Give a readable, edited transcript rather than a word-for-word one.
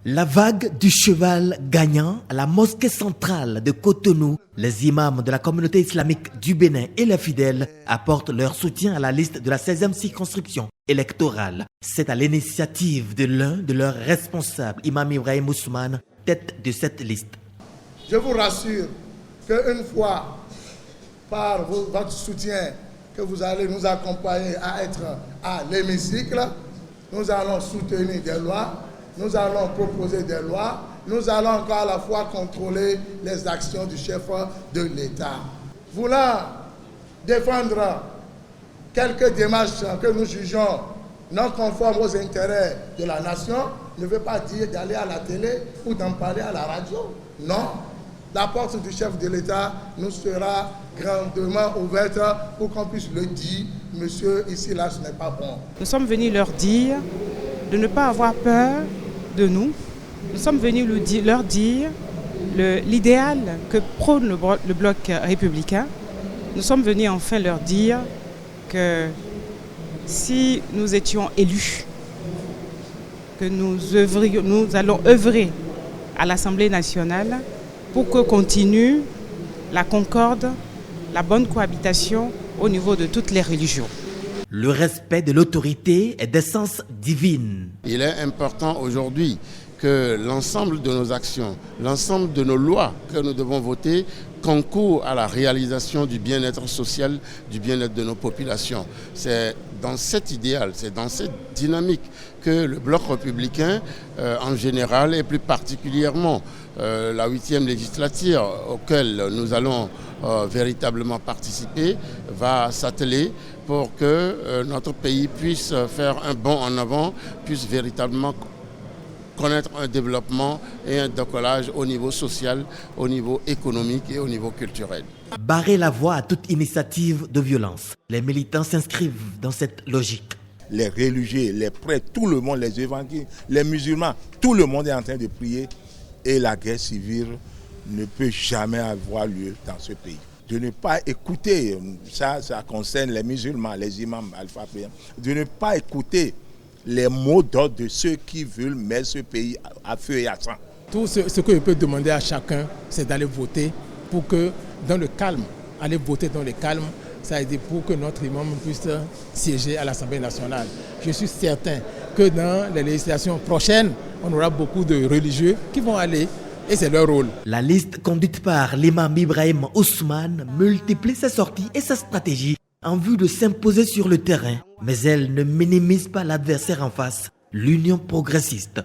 La vague du cheval gagnant à la mosquée centrale de Cotonou, les imams de la communauté islamique du Bénin et les fidèles apportent leur soutien à la liste de la 16e circonscription électorale. C'est à l'initiative de l'un de leurs responsables, Imam Ibrahim Ousmane, tête de cette liste. Je vous rassure qu'une fois, par votre soutien, que vous allez nous accompagner à être à l'hémicycle, nous allons soutenir des lois. Nous allons proposer des lois, nous allons encore à la fois contrôler les actions du chef de l'État. Voulant défendre quelques démarches que nous jugeons non conformes aux intérêts de la nation ne veut pas dire d'aller à la télé ou d'en parler à la radio. Non, la porte du chef de l'État nous sera grandement ouverte pour qu'on puisse le dire, monsieur, ici, là, ce n'est pas bon. Nous sommes venus leur dire de ne pas avoir peur de nous. Nous sommes venus leur dire l'idéal que prône le bloc républicain. Nous sommes venus enfin leur dire que si nous étions élus, que nous allons œuvrer à l'Assemblée nationale pour que continue la concorde, la bonne cohabitation au niveau de toutes les religions. Le respect de l'autorité est d'essence divine. Il est important aujourd'hui que l'ensemble de nos actions, l'ensemble de nos lois que nous devons voter concourent à la réalisation du bien-être social, du bien-être de nos populations. C'est dans cet idéal, c'est dans cette dynamique que le bloc républicain en général et plus particulièrement la 8e législature auquel nous allons véritablement participer va s'atteler pour que notre pays puisse faire un bond en avant, puisse véritablement connaître un développement et un décollage au niveau social, au niveau économique et au niveau culturel. Barrer la voie à toute initiative de violence. Les militants s'inscrivent dans cette logique. Les religieux, les prêtres, tout le monde, les évangéliques, les musulmans, tout le monde est en train de prier et la guerre civile ne peut jamais avoir lieu dans ce pays. De ne pas écouter, ça concerne les musulmans, les imams, de ne pas écouter les mots d'ordre de ceux qui veulent mettre ce pays à feu et à sang. Tout ce que je peux demander à chacun, c'est d'aller voter pour que, dans le calme, aller voter dans le calme, ça a été pour que notre imam puisse siéger à l'Assemblée nationale. Je suis certain que dans les législations prochaines, on aura beaucoup de religieux qui vont aller et c'est leur rôle. La liste conduite par l'imam Ibrahim Ousmane multiplie ses sorties et ses stratégies en vue de s'imposer sur le terrain. Mais elle ne minimise pas l'adversaire en face, l'Union progressiste.